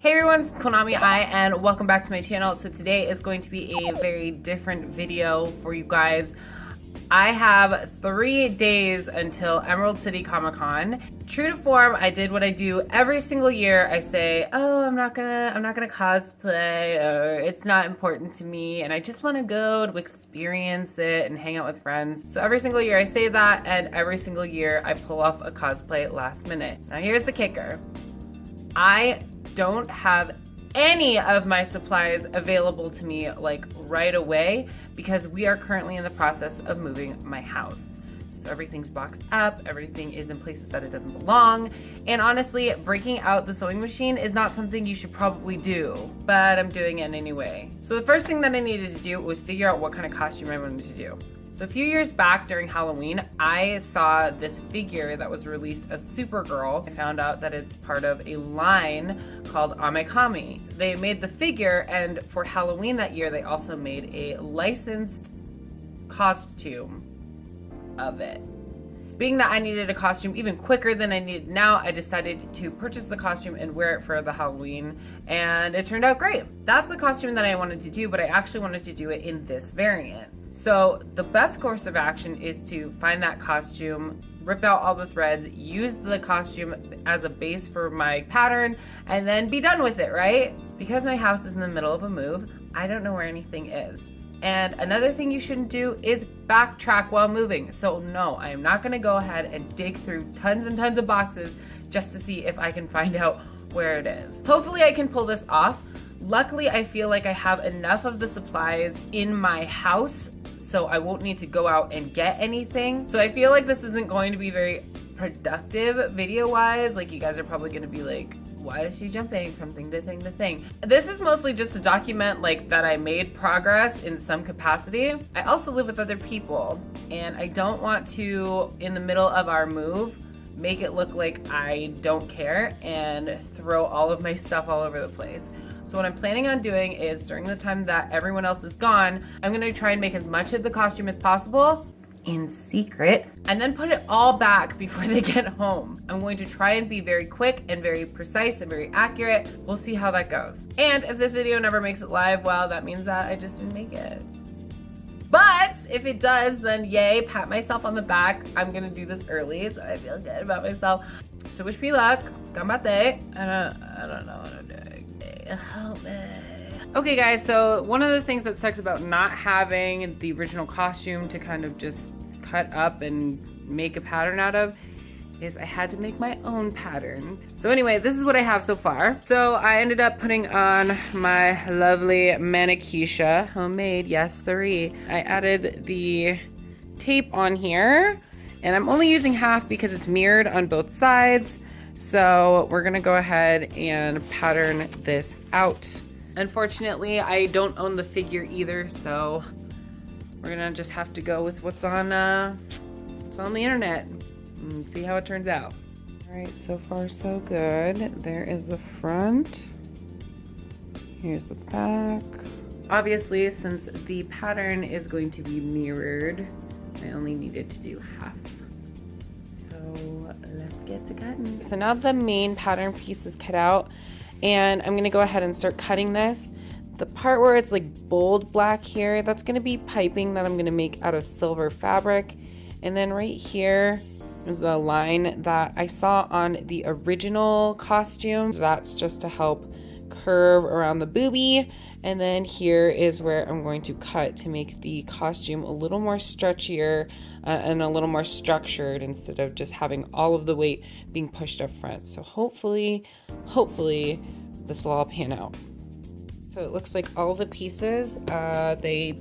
Hey everyone, it's Konami and welcome back to my channel. So today is going to be a very different video for you guys. I have 3 days until Emerald City Comic Con. True to form, I did what I do every single year. I say, oh, I'm not gonna cosplay, or it's not important to me, and I just want to go to experience it and hang out with friends. So every single year I say that, and every single year I pull off a cosplay last minute. Now here's the kicker. I don't have any of my supplies available to me like right away because we are currently in the process of moving my house. So everything's boxed up, everything is in places that it doesn't belong, and honestly, breaking out the sewing machine is not something you should probably do, but I'm doing it anyway. So the first thing that I needed to do was figure out what kind of costume I wanted to do. So a few years back during Halloween, I saw this figure that was released of Supergirl. I found out that it's part of a line called Kamui. They made the figure, and for Halloween that year, they also made a licensed costume of it. Being that I needed a costume even quicker than I needed now, I decided to purchase the costume and wear it for the Halloween, and it turned out great. That's the costume that I wanted to do, but I actually wanted to do it in this variant. So the best course of action is to find that costume, rip out all the threads, use the costume as a base for my pattern, and then be done with it, right? Because my house is in the middle of a move, I don't know where anything is. And another thing you shouldn't do is backtrack while moving. So no, I am not gonna go ahead and dig through tons and tons of boxes just to see if I can find out where it is. Hopefully I can pull this off. Luckily, I feel like I have enough of the supplies in my house, so I won't need to go out and get anything. So I feel like this isn't going to be very productive video-wise. Like, you guys are probably gonna be like, why is she jumping from thing to thing to thing? This is mostly just to document like that I made progress in some capacity. I also live with other people, and I don't want to, in the middle of our move, make it look like I don't care and throw all of my stuff all over the place. So what I'm planning on doing is, during the time that everyone else is gone, I'm gonna try and make as much of the costume as possible in secret, and then put it all back before they get home. I'm going to try and be very quick and very precise and very accurate. We'll see how that goes. And if this video never makes it live, well, that means that I just didn't make it. But if it does, then yay, pat myself on the back. I'm gonna do this early, so I feel good about myself. So wish me luck. Gamate. I don't know what I'm doing. Help me. Okay guys, so one of the things that sucks about not having the original costume to kind of just cut up and make a pattern out of is I had to make my own pattern. So anyway, this is what I have so far. So I ended up putting on my lovely Mannequisha, homemade, yes siree. I added the tape on here, and I'm only using half because it's mirrored on both sides. So we're gonna go ahead and pattern this out. Unfortunately, I don't own the figure either, so we're gonna just have to go with what's on the internet and see how it turns out. All right, so far so good. There is the front. Here's the back. Obviously, since the pattern is going to be mirrored, I only needed to do half. So let's get to cutting. So now the main pattern piece is cut out, and I'm gonna go ahead and start cutting this. The part where it's like bold black here, that's gonna be piping that I'm gonna make out of silver fabric. And then right here is a line that I saw on the original costume. That's just to help curve around the boobie. And then here is where I'm going to cut to make the costume a little more stretchier and a little more structured, instead of just having all of the weight being pushed up front. So hopefully this will all pan out. So it looks like all the pieces, they,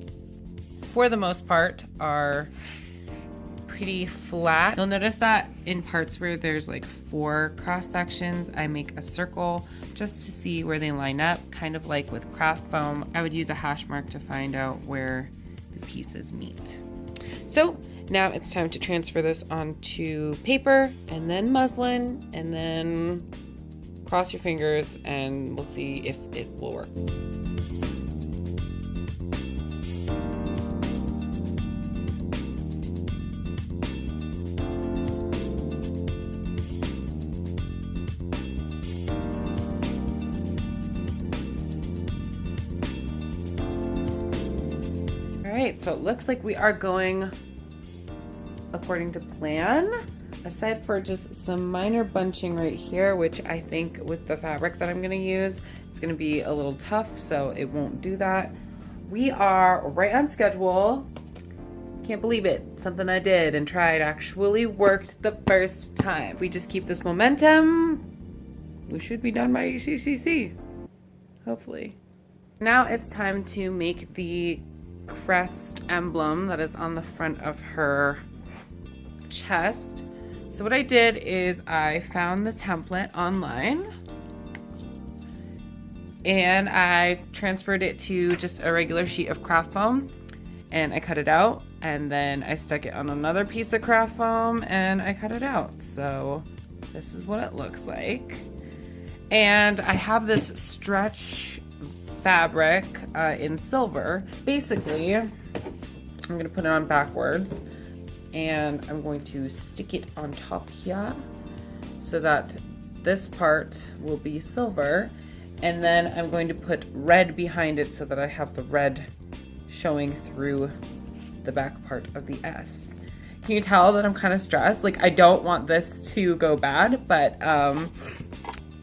for the most part, are pretty flat. You'll notice that in parts where there's like 4 cross sections, I make a circle just to see where they line up, kind of like with craft foam. I would use a hash mark to find out where the pieces meet. So now it's time to transfer this onto paper, and then muslin, and then cross your fingers and we'll see if it will work. right, so it looks like we are going according to plan, aside for just some minor bunching right here, which I think with the fabric that I'm gonna use, it's gonna be a little tough, so it won't do that. We are right on schedule. Can't believe it. Something I did and tried actually worked the first time. If we just keep this momentum, we should be done by ECCC, hopefully. Now it's time to make the crest emblem that is on the front of her chest. So what I did is I found the template online and I transferred it to just a regular sheet of craft foam, and I cut it out, and then I stuck it on another piece of craft foam and I cut it out. So this is what it looks like. And I have this stretch fabric in silver. Basically, I'm gonna put it on backwards and I'm going to stick it on top here so that this part will be silver. And then I'm going to put red behind it so that I have the red showing through the back part of the S. Can you tell that I'm kind of stressed? Like, I don't want this to go bad, but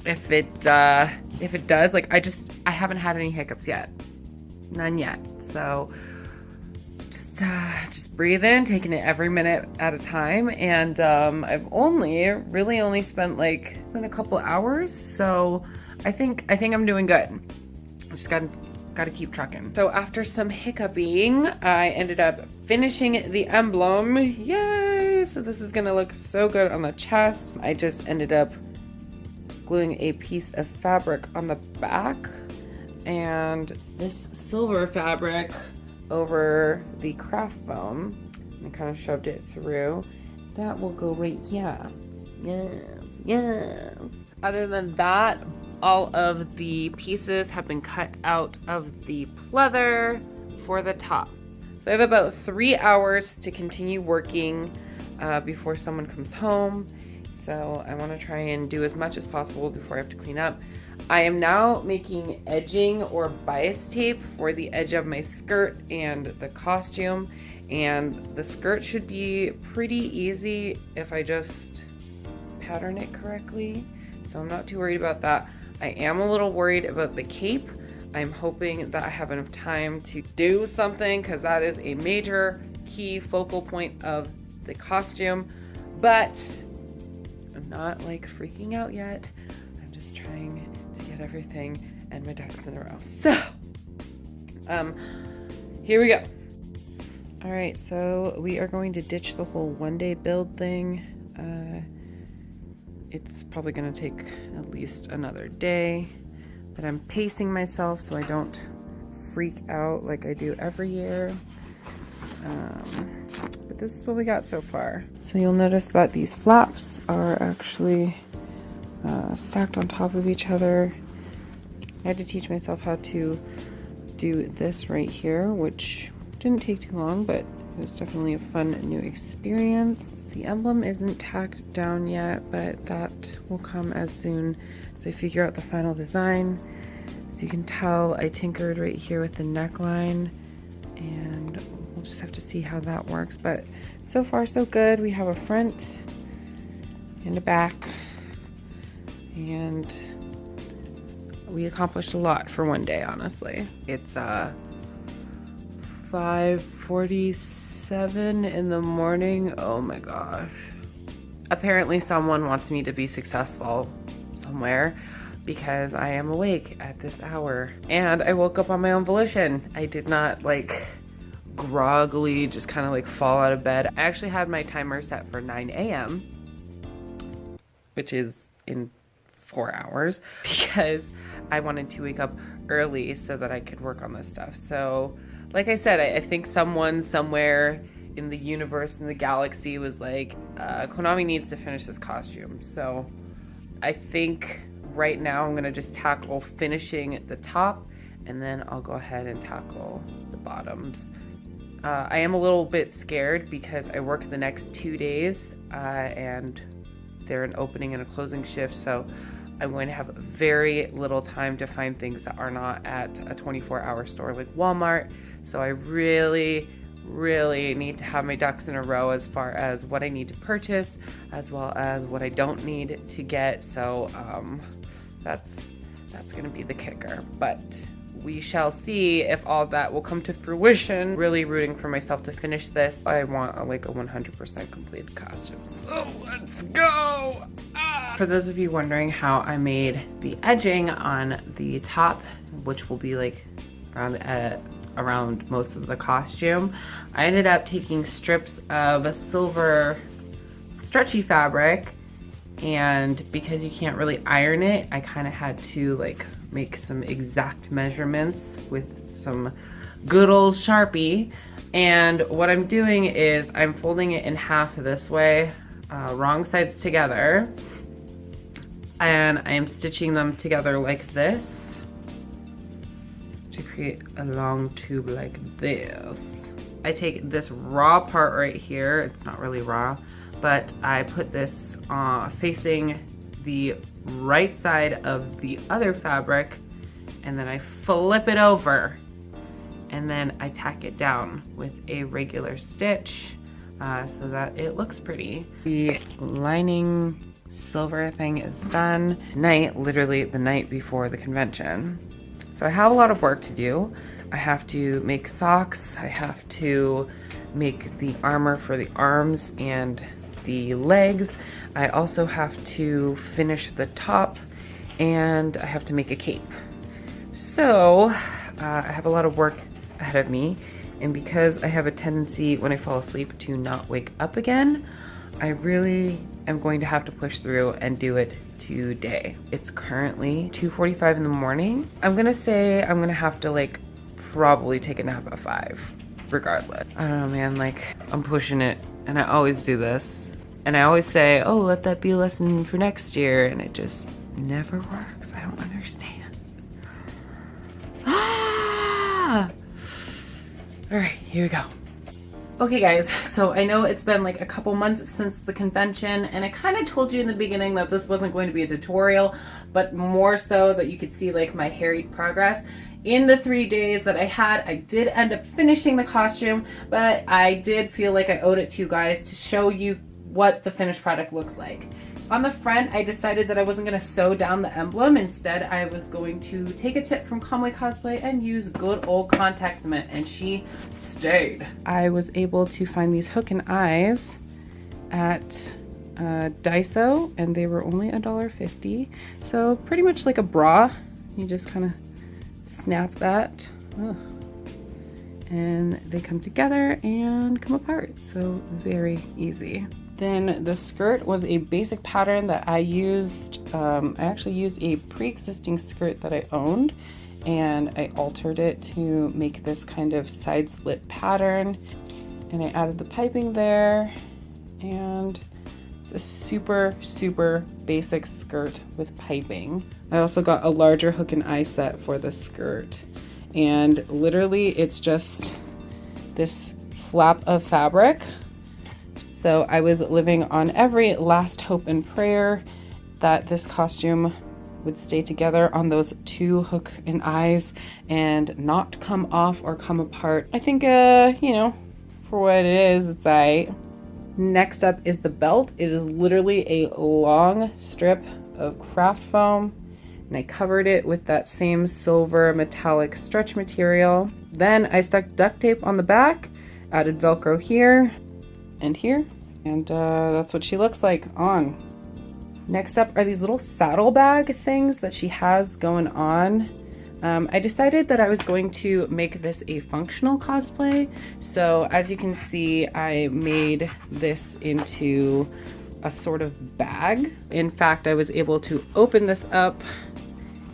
if it does, like, I haven't had any hiccups yet. None yet. So just breathe in, taking it every minute at a time. And I've really only spent like a couple hours. So I think I'm doing good. I just gotta keep trucking. So after some hiccuping, I ended up finishing the emblem. Yay! So this is gonna look so good on the chest. I just ended up gluing a piece of fabric on the back and this silver fabric over the craft foam and kind of shoved it through. That will go right here. Yes, yes. Other than that, all of the pieces have been cut out of the pleather for the top. So I have about 3 hours to continue working before someone comes home. So I want to try and do as much as possible before I have to clean up. I am now making edging or bias tape for the edge of my skirt and the costume. And the skirt should be pretty easy if I just pattern it correctly. So I'm not too worried about that. I am a little worried about the cape. I'm hoping that I have enough time to do something because that is a major key focal point of the costume. But I'm not like freaking out yet. I'm just trying to get everything and my ducks in a row. So, here we go. All right, so we are going to ditch the whole one-day build thing. It's probably gonna take at least another day, but I'm pacing myself so I don't freak out like I do every year. But this is what we got so far. So you'll notice that these flaps are actually stacked on top of each other. I had to teach myself how to do this right here, which didn't take too long, but it was definitely a fun new experience. The emblem isn't tacked down yet, but that will come as soon as I figure out the final design. As you can tell, I tinkered right here with the neckline, and we'll just have to see how that works. But so far so good. We have a front and a back, and we accomplished a lot for one day, honestly. It's 5:47 in the morning. Oh my gosh. Apparently someone wants me to be successful somewhere because I am awake at this hour. And I woke up on my own volition. I did not like groggily just kind of like fall out of bed. I actually had my timer set for 9 a.m., which is in 4 hours, because I wanted to wake up early so that I could work on this stuff. So like I said, I think someone somewhere in the universe, in the galaxy, was like, Konami needs to finish this costume. So I think right now I'm gonna just tackle finishing the top, and then I'll go ahead and tackle the bottoms. I am a little bit scared because I work the next 2 days and they're an opening and a closing shift. So I'm going to have very little time to find things that are not at a 24-hour store like Walmart. So I really need to have my ducks in a row as far as what I need to purchase, as well as what I don't need to get. So that's gonna be the kicker, but we shall see if all that will come to fruition. Really rooting for myself to finish this. I want like a 100% completed costume. So let's go! For those of you wondering how I made the edging on the top, which will be like around most of the costume, I ended up taking strips of silver stretchy fabric, and because you can't really iron it, I kind of had to like make some exact measurements with some good old Sharpie. And what I'm doing is I'm folding it in half this way, wrong sides together, and I am stitching them together like this to create a long tube like this. I take this raw part right here, it's not really raw, but I put this facing the right side of the other fabric, and then I flip it over, and then I tack it down with a regular stitch so that it looks pretty. The lining silver thing is done tonight, literally the night before the convention. So I have a lot of work to do. I have to make socks, I have to make the armor for the arms and the legs. I also have to finish the top, and I have to make a cape. So I have a lot of work ahead of me, and because I have a tendency when I fall asleep to not wake up again, I really am going to have to push through and do it today. It's currently 2:45 in the morning. I'm gonna say I'm gonna have to like probably take a nap at 5 regardless. I don't know, man, like I'm pushing it, and I always do this. And I always say, oh, let that be a lesson for next year, and it just never works. I don't understand. Ah! All right, here we go. Okay guys, so I know it's been like a couple months since the convention, and I kind of told you in the beginning that this wasn't going to be a tutorial, but more so that you could see like my harried progress. In the 3 days that I had, I did end up finishing the costume, but I did feel like I owed it to you guys to show you what the finished product looks like. On the front, I decided that I wasn't going to sew down the emblem. Instead, I was going to take a tip from Kamui Cosplay and use good old contact cement, and she stayed. I was able to find these hook and eyes at Daiso, and they were only $1.50. So pretty much like a bra. You just kind of snap that. Ugh. And they come together and come apart. So very easy. Then the skirt was a basic pattern that I used. I actually used a pre-existing skirt that I owned, and I altered it to make this kind of side slit pattern. And I added the piping there, and it's a super basic skirt with piping. I also got a larger hook and eye set for the skirt, and literally it's just this flap of fabric. So I was living on every last hope and prayer that this costume would stay together on those two hooks and eyes and not come off or come apart. I think, you know, for what it is, it's alright. Next up is the belt. It is literally a long strip of craft foam, and I covered it with that same silver metallic stretch material. Then I stuck duct tape on the back, added Velcro here and here, and that's what she looks like on. Next up are these little saddlebag things that she has going on. I decided that I was going to make this a functional cosplay. So as you can see, I made this into a sort of bag. In fact, I was able to open this up,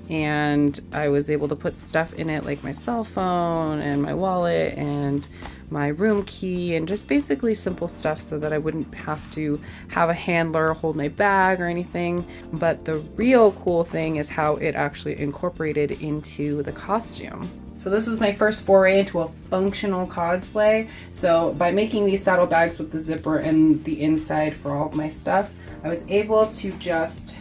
and I was able to put stuff in it like my cell phone and my wallet and my room key, and just basically simple stuff so that I wouldn't have to have a handler hold my bag or anything. But the real cool thing is how it actually incorporated into the costume. So this was my first foray into a functional cosplay. So by making these saddlebags with the zipper and the inside for all of my stuff, I was able to just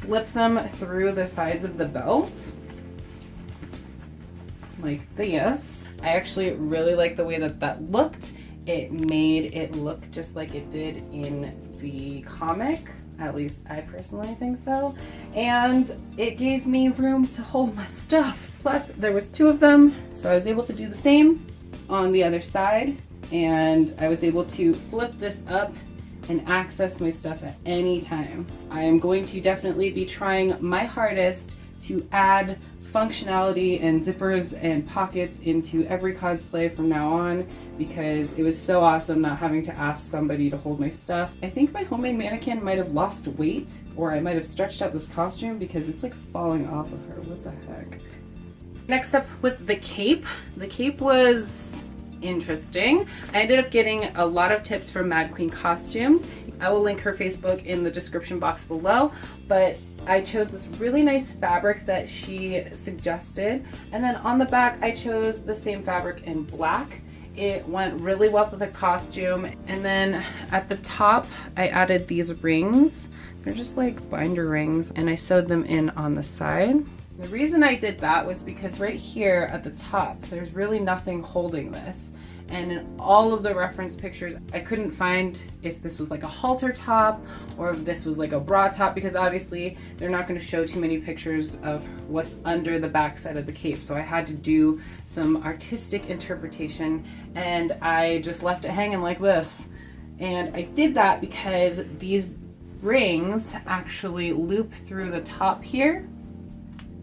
slip them through the sides of the belt like this. I actually really like the way that that looked. It made it look just like it did in the comic. At least I personally think so. And it gave me room to hold my stuff. Plus there was 2 of them, so I was able to do the same on the other side. And I was able to flip this up and access my stuff at any time. I am going to definitely be trying my hardest to add functionality and zippers and pockets into every cosplay from now on, because it was so awesome not having to ask somebody to hold my stuff. I think my homemade mannequin might have lost weight, or I might have stretched out this costume because it's like falling off of her. What the heck? Next up was the cape. The cape was interesting. I ended up getting a lot of tips from MadQueen Costumes. I will link her Facebook in the description box below, but I chose this really nice fabric that she suggested, and then on the back I chose the same fabric in black. It went really well with the costume. And then at the top I added these rings. They're just like binder rings, and I sewed them in on the side. The reason I did that was because right here at the top there's really nothing holding this. And in all of the reference pictures, I couldn't find if this was like a halter top or if this was like a bra top, because obviously they're not going to show too many pictures of what's under the backside of the cape. So I had to do some artistic interpretation, and I just left it hanging like this. And I did that because these rings actually loop through the top here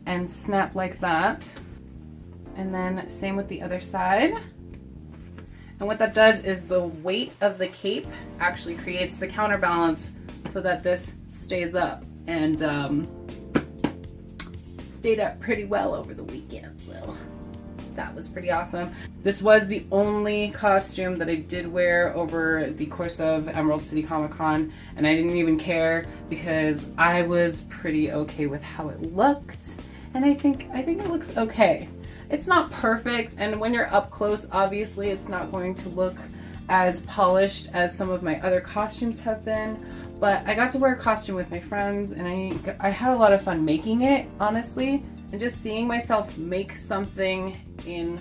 and snap like that. And then same with the other side. And what that does is the weight of the cape actually creates the counterbalance so that this stays up, and stayed up pretty well over the weekend, so that was pretty awesome. This was the only costume that I did wear over the course of Emerald City Comic Con, and I didn't even care because I was pretty okay with how it looked, and I think it looks okay. It's not perfect, and when you're up close, obviously it's not going to look as polished as some of my other costumes have been, but I got to wear a costume with my friends, and I had a lot of fun making it, honestly. And just seeing myself make something in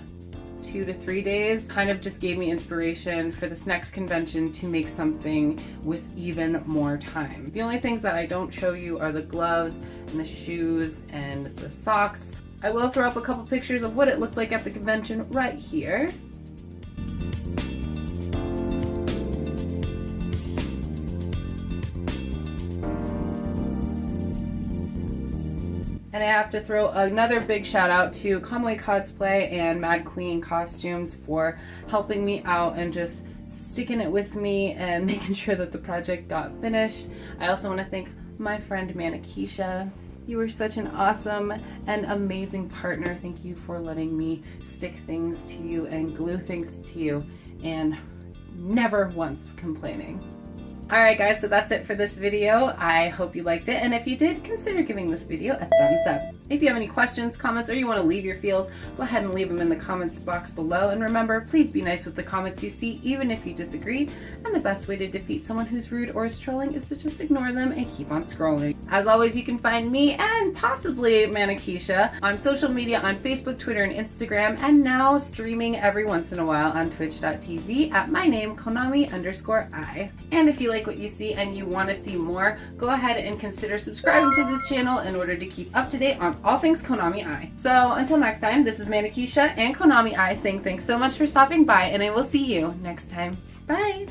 2 to 3 days kind of just gave me inspiration for this next convention to make something with even more time. The only things that I don't show you are the gloves and the shoes and the socks. I will throw up a couple pictures of what it looked like at the convention right here. And I have to throw another big shout out to Kamui Cosplay and MadQueen Costumes for helping me out and just sticking it with me and making sure that the project got finished. I also want to thank my friend Manakisha. You were such an awesome and amazing partner. Thank you for letting me stick things to you and glue things to you, and never once complaining. Alright guys, so that's it for this video. I hope you liked it, and if you did, consider giving this video a thumbs up. If you have any questions, comments, or you want to leave your feels, go ahead and leave them in the comments box below. And remember, please be nice with the comments you see, even if you disagree. And the best way to defeat someone who's rude or is trolling is to just ignore them and keep on scrolling. As always, you can find me and possibly Manakisha on social media on Facebook, Twitter, and Instagram, and now streaming every once in a while on twitch.tv at my name, Konami_I. And if you like what you see and you want to see more, go ahead and consider subscribing to this channel in order to keep up to date on all things Konami-I. So until next time, this is Manakisha and Konami-I saying thanks so much for stopping by, and I will see you next time. Bye!